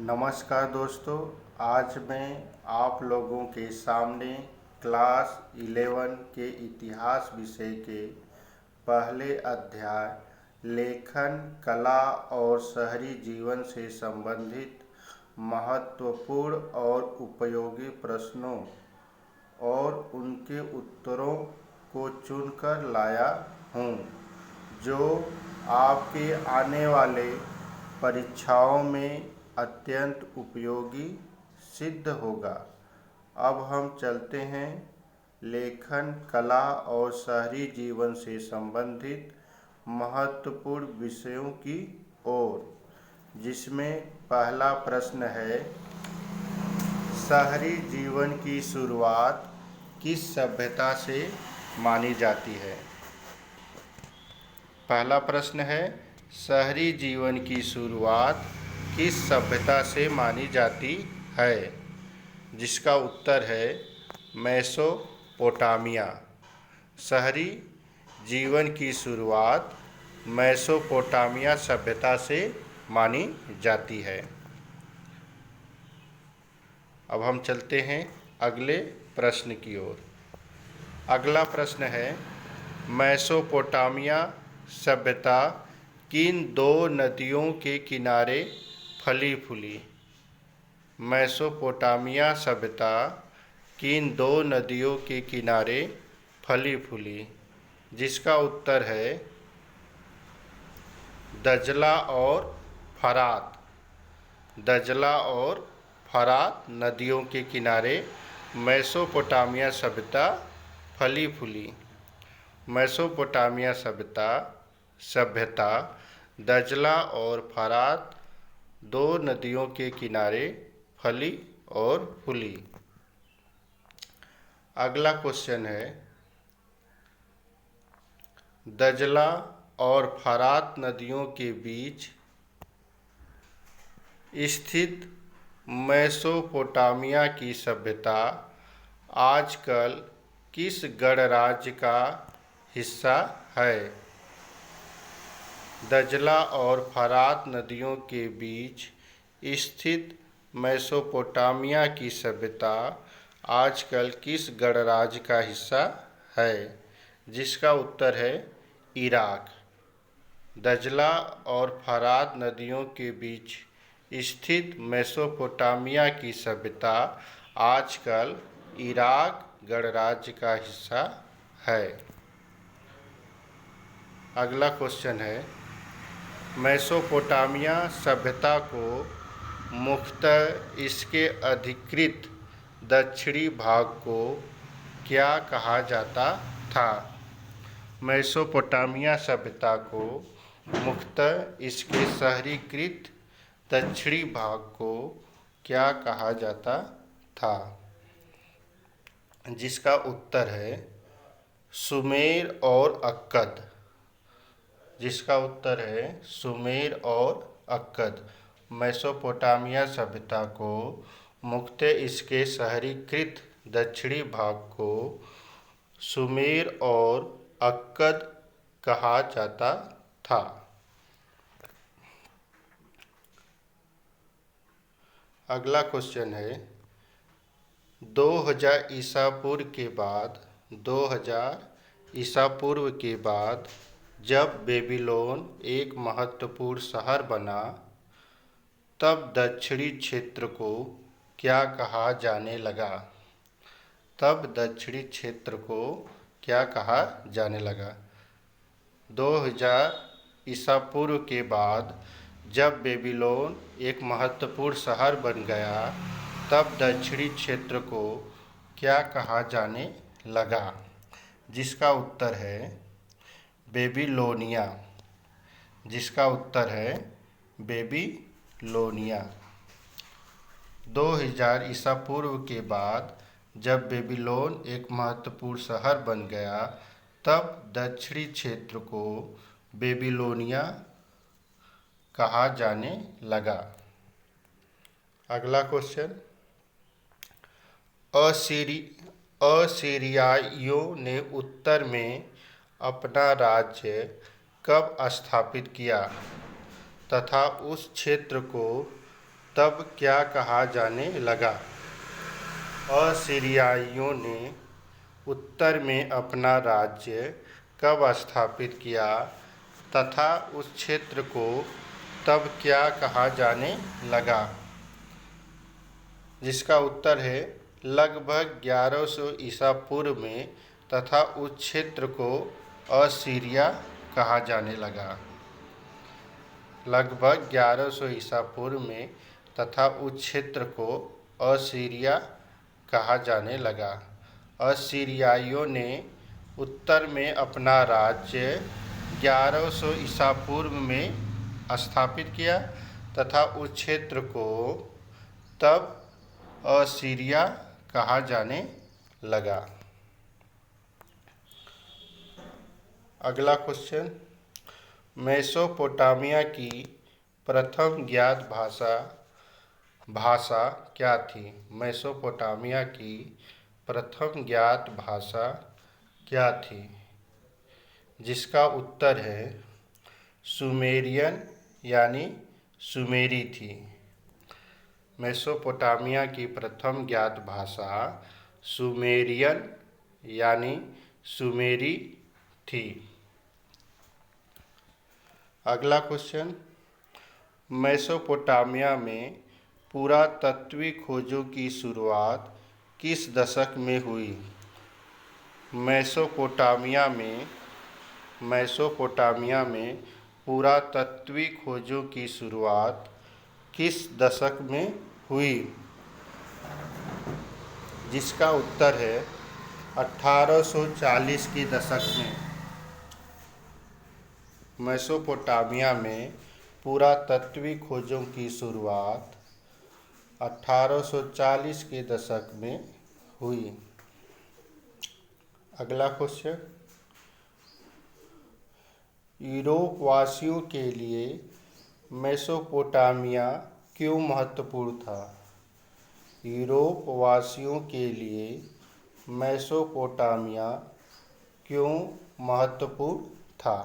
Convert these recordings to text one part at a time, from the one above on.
नमस्कार दोस्तों। आज मैं आप लोगों के सामने क्लास 11 के इतिहास विषय के पहले अध्याय लेखन कला और शहरी जीवन से संबंधित महत्वपूर्ण और उपयोगी प्रश्नों और उनके उत्तरों को चुनकर लाया हूँ, जो आपके आने वाले परीक्षाओं में अत्यंत उपयोगी सिद्ध होगा। अब हम चलते हैं लेखन कला और शहरी जीवन से संबंधित महत्वपूर्ण विषयों की ओर, जिसमें पहला प्रश्न है, शहरी जीवन की शुरुआत किस सभ्यता से मानी जाती है? पहला प्रश्न है, शहरी जीवन की शुरुआत किस सभ्यता से मानी जाती है? जिसका उत्तर है मेसोपोटामिया। शहरी जीवन की शुरुआत मेसोपोटामिया सभ्यता से मानी जाती है। अब हम चलते हैं अगले प्रश्न की ओर। अगला प्रश्न है, मेसोपोटामिया सभ्यता किन दो नदियों के किनारे फली फूली? मेसोपोटामिया सभ्यता किन दो नदियों के किनारे फली फूली? जिसका उत्तर है दजला और फरात। दजला और फरात नदियों के किनारे मेसोपोटामिया सभ्यता फली फूली। मेसोपोटामिया सभ्यता दजला और फरात दो नदियों के किनारे फली और फूली। अगला क्वेश्चन है, दजला और फरात नदियों के बीच स्थित मेसोपोटामिया की सभ्यता आजकल किस गणराज्य का हिस्सा है? दजला और फरात नदियों के बीच स्थित मेसोपोटामिया की सभ्यता आजकल किस गणराज्य का हिस्सा है? जिसका उत्तर है इराक। दजला और फरात नदियों के बीच स्थित मेसोपोटामिया की सभ्यता आजकल इराक गणराज्य का हिस्सा है। अगला क्वेश्चन है, मेसोपोटामिया सभ्यता को मुख्यतः इसके अधिकृत दक्षिणी भाग को क्या कहा जाता था? मेसोपोटामिया सभ्यता को मुख्यतः इसके शहरीकृत दक्षिणी भाग को क्या कहा जाता था? जिसका उत्तर है सुमेर और अक्कद। जिसका उत्तर है सुमेर और अक्कद। मेसोपोटामिया सभ्यता को मुख्यतः इसके शहरीकृत दक्षिणी भाग को सुमेर और अक्कद कहा जाता था। अगला क्वेश्चन है, 2000 ईसा पूर्व के बाद जब बेबीलोन एक महत्वपूर्ण शहर बना, तब दक्षिणी क्षेत्र को क्या कहा जाने लगा? तब दक्षिणी क्षेत्र को क्या कहा जाने लगा? 2000 ईसा पूर्व के बाद जब बेबीलोन एक महत्वपूर्ण शहर बन गया, तब दक्षिणी क्षेत्र को क्या कहा जाने लगा? जिसका उत्तर है बेबीलोनिया। जिसका उत्तर है बेबीलोनिया। 2000 ईसा पूर्व के बाद जब बेबीलोन एक महत्वपूर्ण शहर बन गया, तब दक्षिणी क्षेत्र को बेबीलोनिया कहा जाने लगा। अगला क्वेश्चन, असीरियाइयों ने उत्तर में अपना राज्य कब स्थापित किया तथा उस क्षेत्र को तब क्या कहा जाने लगा? असीरियाइयों ने उत्तर में अपना राज्य कब स्थापित किया तथा उस क्षेत्र को तब क्या कहा जाने लगा? जिसका उत्तर है लगभग 1100 ईसा पूर्व में तथा उस क्षेत्र को असीरिया कहा जाने लगा। लगभग 1100 ईसा पूर्व में तथा उस क्षेत्र को असीरिया कहा जाने लगा। असीरियाइयों ने उत्तर में अपना राज्य 1100 ईसा पूर्व में स्थापित किया तथा उस क्षेत्र को तब असीरिया कहा जाने लगा। अगला क्वेश्चन, मेसोपोटामिया की प्रथम ज्ञात भाषा क्या थी? मेसोपोटामिया की प्रथम ज्ञात भाषा क्या थी? जिसका उत्तर है सुमेरियन यानी सुमेरी थी। मेसोपोटामिया की प्रथम ज्ञात भाषा सुमेरियन यानी सुमेरी थी। अगला क्वेश्चन, मेसोपोटामिया में पुरातत्वीय खोजों की शुरुआत किस दशक में हुई? मेसोपोटामिया में पुरातत्वीय खोजों की शुरुआत किस दशक में हुई? जिसका उत्तर है 1840 के दशक में। मेसोपोटामिया में पुरातत्वीय खोजों की शुरुआत 1840 के दशक में हुई। अगला क्वेश्चन, यूरोप वासियों के लिए मेसोपोटामिया क्यों महत्वपूर्ण था? यूरोप वासियों के लिए मेसोपोटामिया क्यों महत्वपूर्ण था?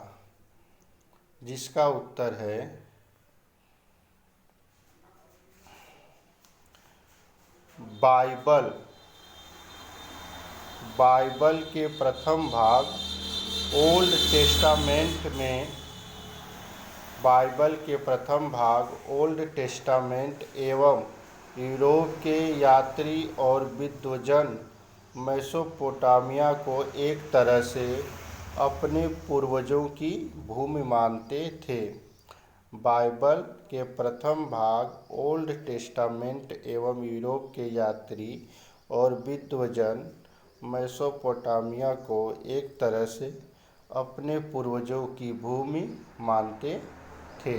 जिसका उत्तर है बाइबल के प्रथम भाग ओल्ड टेस्टामेंट एवं यूरोप के यात्री और विद्वजन मेसोपोटामिया को एक तरह से अपने पूर्वजों की भूमि मानते थे। बाइबल के प्रथम भाग ओल्ड टेस्टामेंट एवं यूरोप के यात्री और विद्वजन मेसोपोटामिया को एक तरह से अपने पूर्वजों की भूमि मानते थे।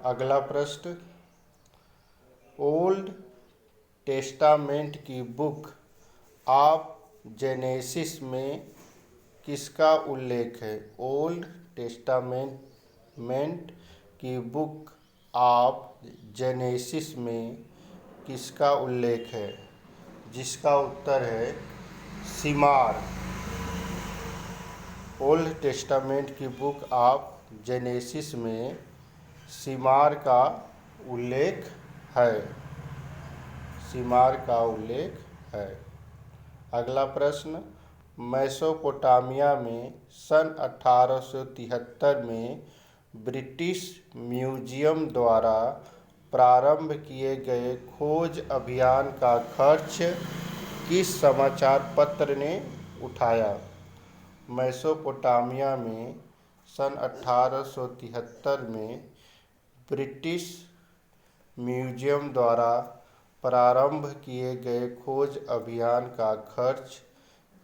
अगला प्रश्न, ओल्ड टेस्टामेंट की बुक ऑफ जेनेसिस में किसका उल्लेख है? ओल्ड टेस्टामेंट की बुक ऑफ जेनेसिस में किसका उल्लेख है? जिसका उत्तर है सिमार। ओल्ड टेस्टामेंट की बुक ऑफ जेनेसिस में सिमार का उल्लेख है। अगला प्रश्न, मेसोपोटामिया में सन 1873 में ब्रिटिश म्यूजियम द्वारा प्रारंभ किए गए खोज अभियान का खर्च किस समाचार पत्र ने उठाया? मेसोपोटामिया में सन 1873 में ब्रिटिश म्यूजियम द्वारा प्रारंभ किए गए खोज अभियान का खर्च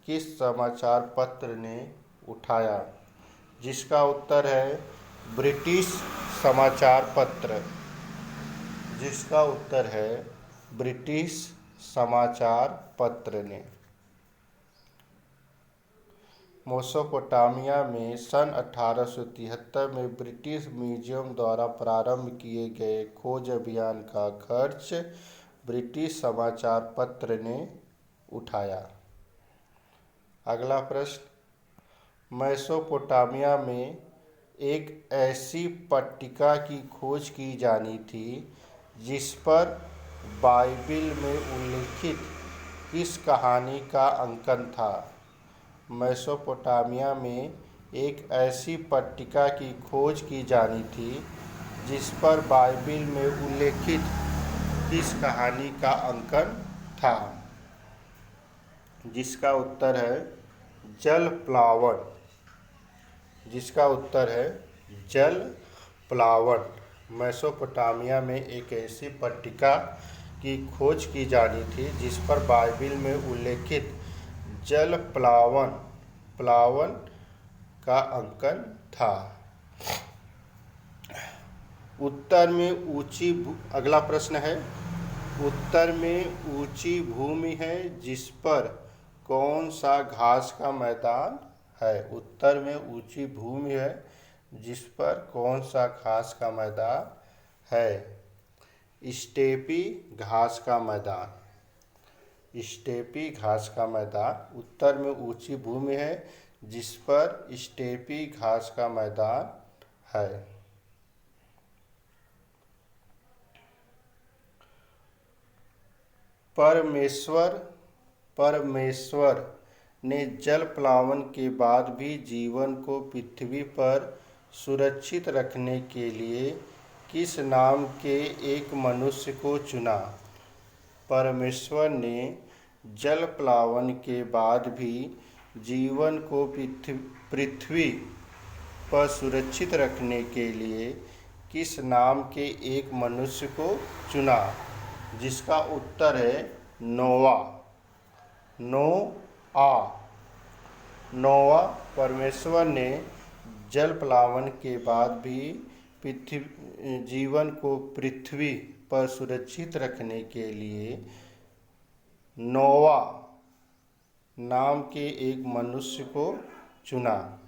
किस समाचार पत्र ने उठाया? जिसका उत्तर है ब्रिटिश समाचार पत्र। जिसका उत्तर है ब्रिटिश समाचार पत्र ने। मेसोपोटामिया में सन 1873 में ब्रिटिश म्यूजियम द्वारा प्रारंभ किए गए खोज अभियान का खर्च ब्रिटिश समाचार पत्र ने उठाया। अगला प्रश्न, मेसोपोटामिया में एक ऐसी पट्टिका की खोज की जानी थी जिस पर बाइबिल में उल्लिखित किस कहानी का अंकन था। मेसोपोटामिया में एक ऐसी पट्टिका की खोज की जानी थी जिस पर बाइबिल में उल्लिखित किस कहानी का अंकन था। जिसका उत्तर है जल प्लावन। जिसका उत्तर है जल प्लावन। मेसोपोटामिया में एक ऐसी पट्टिका की खोज की जानी थी जिस पर बाइबिल में उल्लेखित जल प्लावन का अंकन था। उत्तर में अगला प्रश्न है, उत्तर में ऊंची भूमि है जिस पर कौन सा घास का मैदान है। उत्तर में ऊंची भूमि है जिस पर कौन सा घास का मैदान है। स्टेपी घास का मैदान। स्टेपी घास का मैदान। उत्तर में ऊंची भूमि है जिस पर स्टेपी घास का मैदान है। परमेश्वर ने जल प्लावन के बाद भी जीवन को पृथ्वी पर सुरक्षित रखने के लिए किस नाम के एक मनुष्य को चुना। परमेश्वर ने जल प्लावन के बाद भी जीवन को पृथ्वी पर सुरक्षित रखने के लिए किस नाम के एक मनुष्य को चुना। जिसका उत्तर है नोआ। नोआ। परमेश्वर ने जल प्लावन के बाद भी जीवन को पृथ्वी पर सुरक्षित रखने के लिए नोआ नाम के एक मनुष्य को चुना।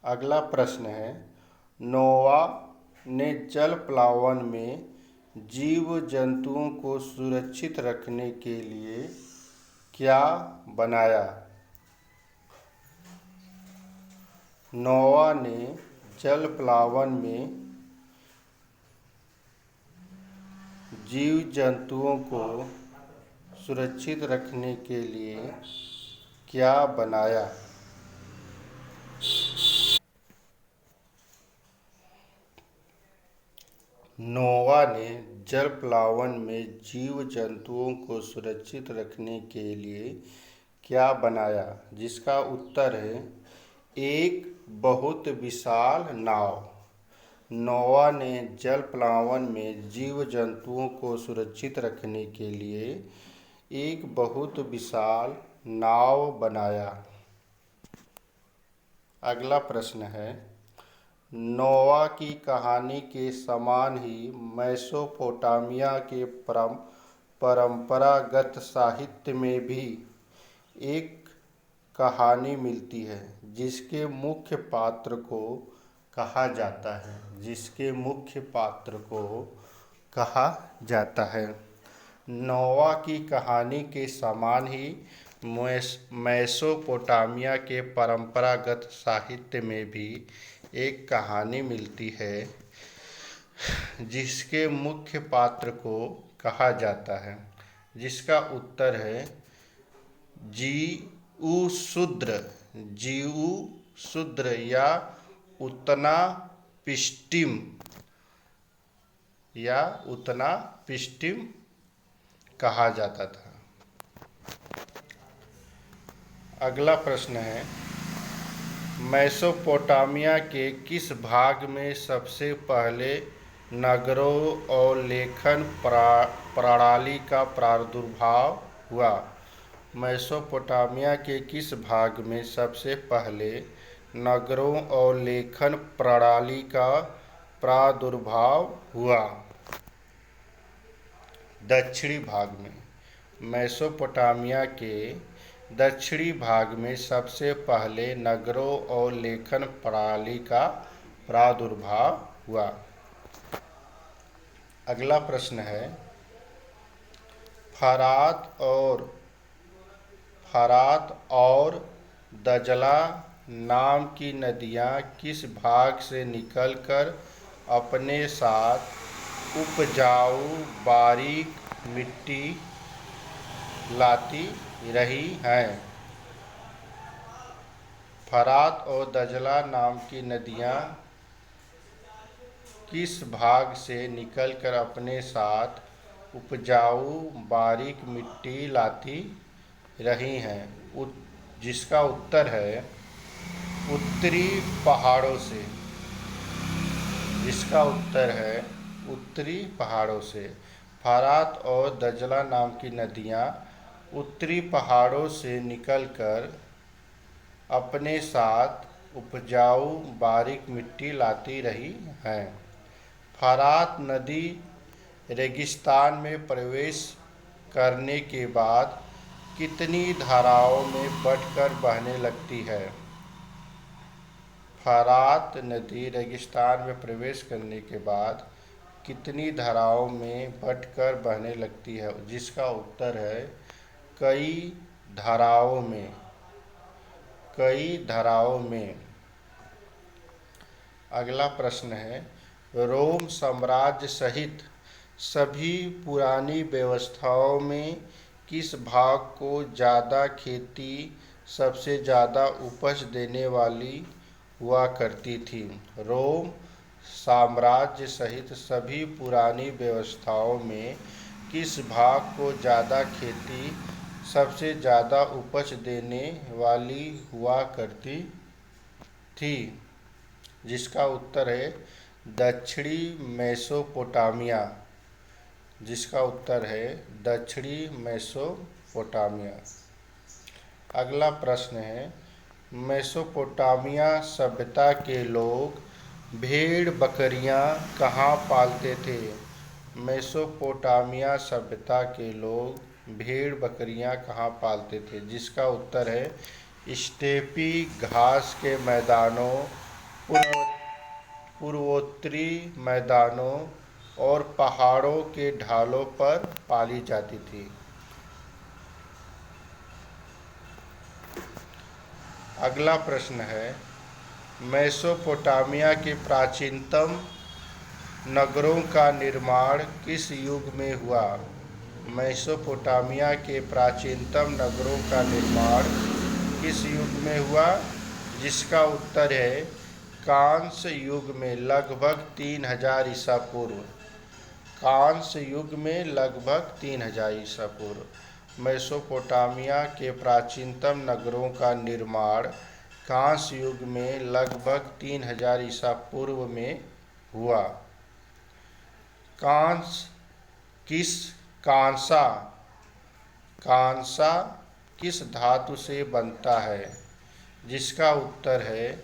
अगला प्रश्न है, नोआ ने जल प्लावन में जीव जंतुओं को सुरक्षित रखने के लिए क्या बनाया। नोआ ने जल प्लावन में जीव जंतुओं को सुरक्षित रखने के लिए क्या बनाया। नोआ ने जल प्लावन में जीव जंतुओं को सुरक्षित रखने के लिए क्या बनाया। जिसका उत्तर है एक बहुत विशाल नाव। नोआ ने जल प्लावन में जीव जंतुओं को सुरक्षित रखने के लिए एक बहुत विशाल नाव बनाया। अगला प्रश्न है, नोआ की कहानी के समान ही मेसोपोटामिया के परंपरागत साहित्य में भी एक कहानी मिलती है जिसके मुख्य पात्र को कहा जाता है। जिसके मुख्य पात्र को कहा जाता है। नोआ की कहानी के समान ही मेसोपोटामिया के परंपरागत साहित्य में भी एक कहानी मिलती है जिसके मुख्य पात्र को कहा जाता है। जिसका उत्तर है जीऊ शूद्र या उतना पिष्टिम कहा जाता था। अगला प्रश्न है, मेसोपोटामिया के किस भाग में सबसे पहले नगरों और लेखन प्रणाली का प्रादुर्भाव हुआ। मेसोपोटामिया के किस भाग में सबसे पहले नगरों और लेखन प्रणाली का प्रादुर्भाव हुआ। दक्षिणी भाग में। मेसोपोटामिया के दक्षिणी भाग में सबसे पहले नगरों और लेखन प्रणाली का प्रादुर्भाव हुआ। अगला प्रश्न है, फरात और दजला नाम की नदियाँ किस भाग से निकलकर अपने साथ उपजाऊ बारीक मिट्टी लाती रही हैं? फरात और दजला नाम की नदियाँ किस भाग से निकलकर अपने साथ उपजाऊ बारीक मिट्टी लाती रही हैं? जिसका उत्तर है उत्तरी पहाड़ों से। जिसका उत्तर है उत्तरी पहाड़ों से। फरात और दजला नाम की नदियाँ उत्तरी पहाड़ों से निकलकर अपने साथ उपजाऊ बारीक मिट्टी लाती रही हैं। फरात नदी रेगिस्तान में प्रवेश करने के बाद कितनी धाराओं में बंटकर बहने लगती है? फरात नदी रेगिस्तान में प्रवेश करने के बाद कितनी धाराओं में बंटकर बहने लगती है? जिसका उत्तर है कई धाराओं में। कई धाराओं में। अगला प्रश्न है, रोम साम्राज्य सहित सभी पुरानी व्यवस्थाओं में किस भाग को ज़्यादा खेती सबसे ज़्यादा उपज देने वाली हुआ करती थी? रोम साम्राज्य सहित सभी पुरानी व्यवस्थाओं में किस भाग को ज़्यादा खेती सबसे ज़्यादा उपज देने वाली हुआ करती थी? जिसका उत्तर है दक्षिणी मेसोपोटामिया। जिसका उत्तर है दक्षिणी मेसोपोटामिया। अगला प्रश्न है, मेसोपोटामिया सभ्यता के लोग भेड़ बकरियां कहाँ पालते थे? मेसोपोटामिया सभ्यता के लोग भेड़ बकरियां कहाँ पालते थे? जिसका उत्तर है स्टेपी घास के मैदानों, पूर्वोत्तरी मैदानों और पहाड़ों के ढालों पर पाली जाती थी। अगला प्रश्न है, मेसोपोटामिया के प्राचीनतम नगरों का निर्माण किस युग में हुआ? मेसोपोटामिया के प्राचीनतम नगरों का निर्माण किस युग में हुआ? जिसका उत्तर है कांस्य युग में, लगभग 3000 ईसा पूर्व। कांस्य युग में लगभग 3000 ईसा पूर्व। मेसोपोटामिया के प्राचीनतम नगरों का निर्माण कांस्य युग में लगभग 3000 ईसा पूर्व में हुआ। कांसा किस धातु से बनता है? जिसका उत्तर है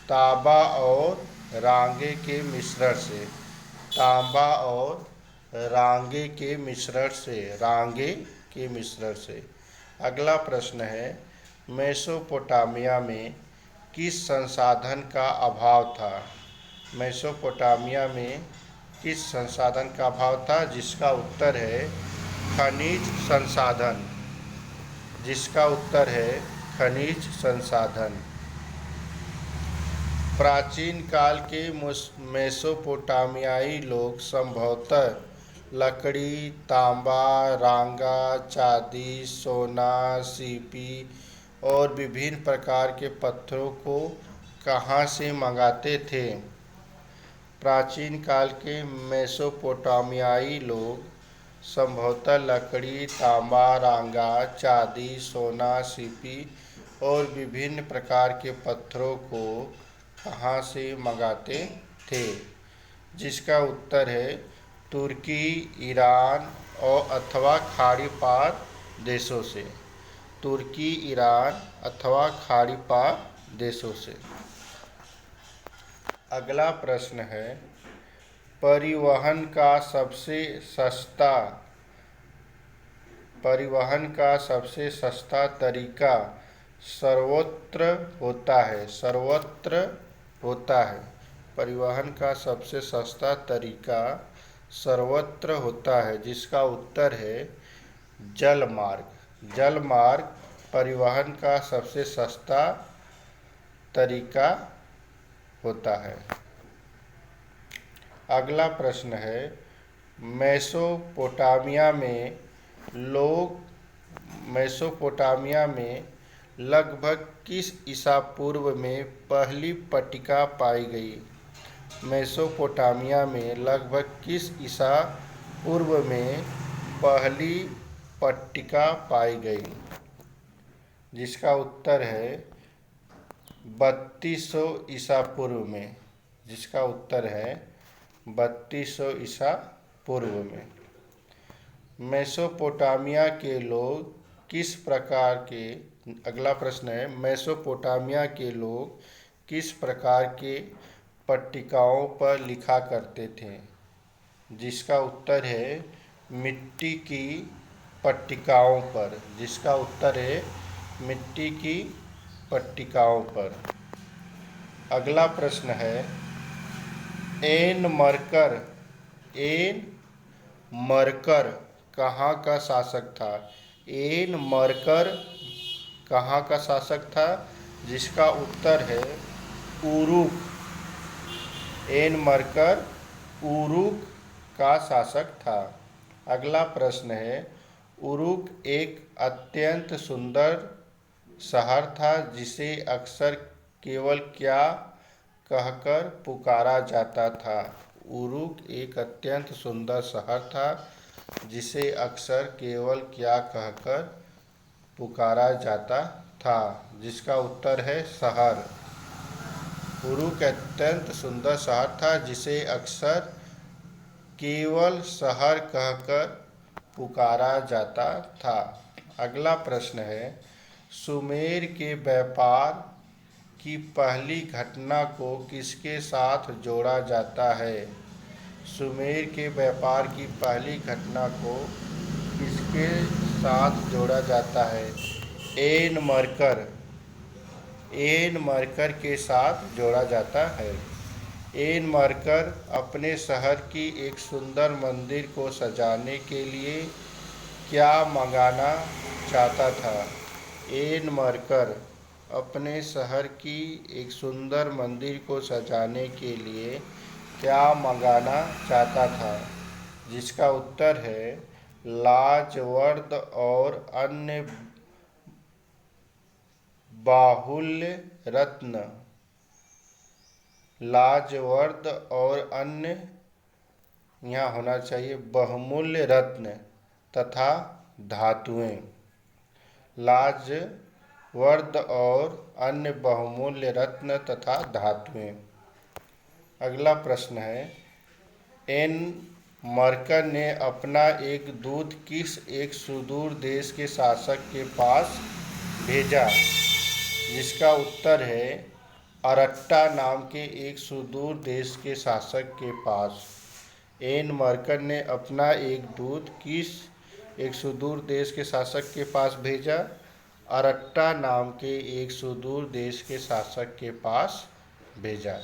तांबा और रांगे के मिश्रण से। तांबा और रांगे के मिश्रण से। रांगे के मिश्रण से। अगला प्रश्न है, मेसोपोटामिया में किस संसाधन का अभाव था? मेसोपोटामिया में किस संसाधन का अभाव था? जिसका उत्तर है खनिज संसाधन। जिसका उत्तर है खनिज संसाधन। प्राचीन काल के मेसोपोटामियाई लोग संभवतः लकड़ी, तांबा, रांगा, चांदी, सोना, सीपी और विभिन्न प्रकार के पत्थरों को कहाँ से मंगाते थे? प्राचीन काल के मेसोपोटामियाई लोग संभवतः लकड़ी, तांबा, रांगा, चांदी, सोना, सीपी और विभिन्न प्रकार के पत्थरों को कहाँ से मंगाते थे? जिसका उत्तर है तुर्की, ईरान और अथवा खाड़ी पार देशों से। तुर्की, ईरान अथवा खाड़ी पार देशों से। अगला प्रश्न है, परिवहन का सबसे सस्ता तरीका सर्वत्र होता है। सर्वत्र होता है। परिवहन का सबसे सस्ता तरीका सर्वत्र होता है। जिसका उत्तर है जलमार्ग। जलमार्ग परिवहन का सबसे सस्ता तरीका होता है। अगला प्रश्न है, मेसोपोटामिया में लोग मेसोपोटामिया में लगभग किस ईसा पूर्व में पहली पट्टिका पाई गई? मेसोपोटामिया में लगभग किस ईसा पूर्व में पहली पट्टिका पाई गई? जिसका उत्तर है 3200 ईसा पूर्व में। जिसका उत्तर है 3200 ईसा पूर्व में। मेसोपोटामिया के लोग किस प्रकार के अगला प्रश्न है, मेसोपोटामिया के लोग किस प्रकार के पट्टिकाओं पर लिखा करते थे? जिसका उत्तर है मिट्टी की पट्टिकाओं पर। जिसका उत्तर है मिट्टी की पट्टिकाओं पर। अगला प्रश्न है, एन मरकर कहाँ का शासक था? एन मरकर कहाँ का शासक था? जिसका उत्तर है उरुक। एन मरकर उरुक का शासक था। अगला प्रश्न है, उरुक एक अत्यंत सुंदर शहर था जिसे अक्सर केवल क्या कहकर पुकारा जाता था? उरुक एक अत्यंत सुंदर शहर था जिसे अक्सर केवल क्या कहकर पुकारा जाता था? जिसका उत्तर है शहर। उरुक अत्यंत सुंदर शहर था जिसे अक्सर केवल शहर कहकर पुकारा जाता था। अगला प्रश्न है, सुमेर के व्यापार की पहली घटना को किसके साथ जोड़ा जाता है? सुमेर के व्यापार की पहली घटना को किसके साथ जोड़ा जाता है? एन मरकर के साथ जोड़ा जाता है। एन मरकर अपने शहर की एक सुंदर मंदिर को सजाने के लिए क्या मंगाना चाहता था? एन मरकर अपने शहर की एक सुंदर मंदिर को सजाने के लिए क्या मंगाना चाहता था? जिसका उत्तर है लाजवर्द और अन्य बाहुल्य रत्न। लाजवर्द और अन्य, यहाँ होना चाहिए बहुमूल्य रत्न तथा धातुएं। लाजवर्द और अन्य बहुमूल्य रत्न तथा धातुएं। अगला प्रश्न है, एन मरकर ने अपना एक दूत किस एक सुदूर देश के शासक के पास भेजा? जिसका उत्तर है अरट्टा नाम के एक सुदूर देश के शासक के पास। एन मरकर ने अपना एक दूत किस एक सुदूर देश के शासक के पास भेजा? अरट्टा नाम के एक सुदूर देश के शासक के पास भेजा।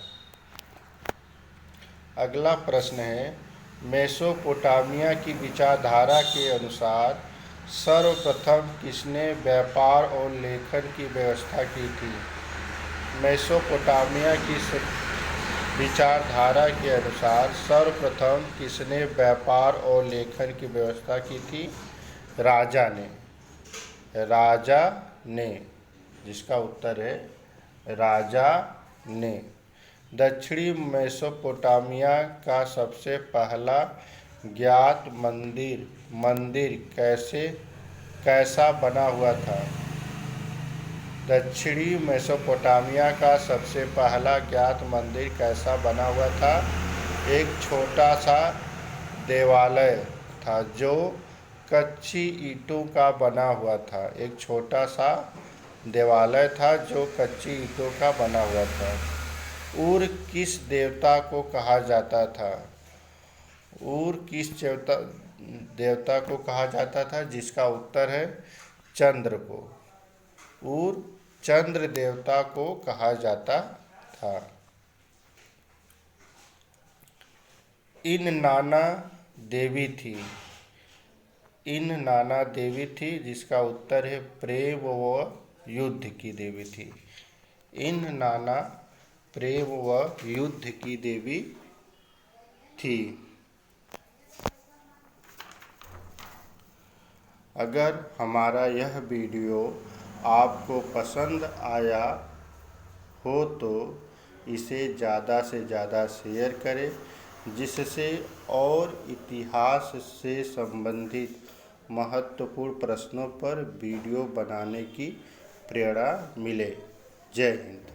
अगला प्रश्न है, मेसोपोटामिया की विचारधारा के अनुसार सर्वप्रथम किसने व्यापार और लेखन की व्यवस्था की थी? मेसोपोटामिया की विचारधारा के अनुसार सर्वप्रथम किसने व्यापार और लेखन की व्यवस्था की थी? राजा ने। जिसका उत्तर है राजा ने। दक्षिणी मेसोपोटामिया का सबसे पहला ज्ञात मंदिर कैसा बना हुआ था? दक्षिणी मेसोपोटामिया का सबसे पहला ज्ञात मंदिर कैसा बना हुआ था? एक छोटा सा देवालय था जो कच्ची ईंटों का बना हुआ था। एक छोटा सा देवालय था जो कच्ची ईंटों का बना हुआ था। उर किस देवता को कहा जाता था? उर किस देवता को कहा जाता था? जिसका उत्तर है चंद्र को। उर चंद्र देवता को कहा जाता था। इन नाना देवी थी। जिसका उत्तर है प्रेम व युद्ध की देवी थी। इन नाना प्रेम व युद्ध की देवी थी। अगर हमारा यह वीडियो आपको पसंद आया हो तो इसे ज़्यादा से ज़्यादा शेयर करें, जिससे और इतिहास से संबंधित महत्वपूर्ण प्रश्नों पर वीडियो बनाने की प्रेरणा मिले। जय हिंद।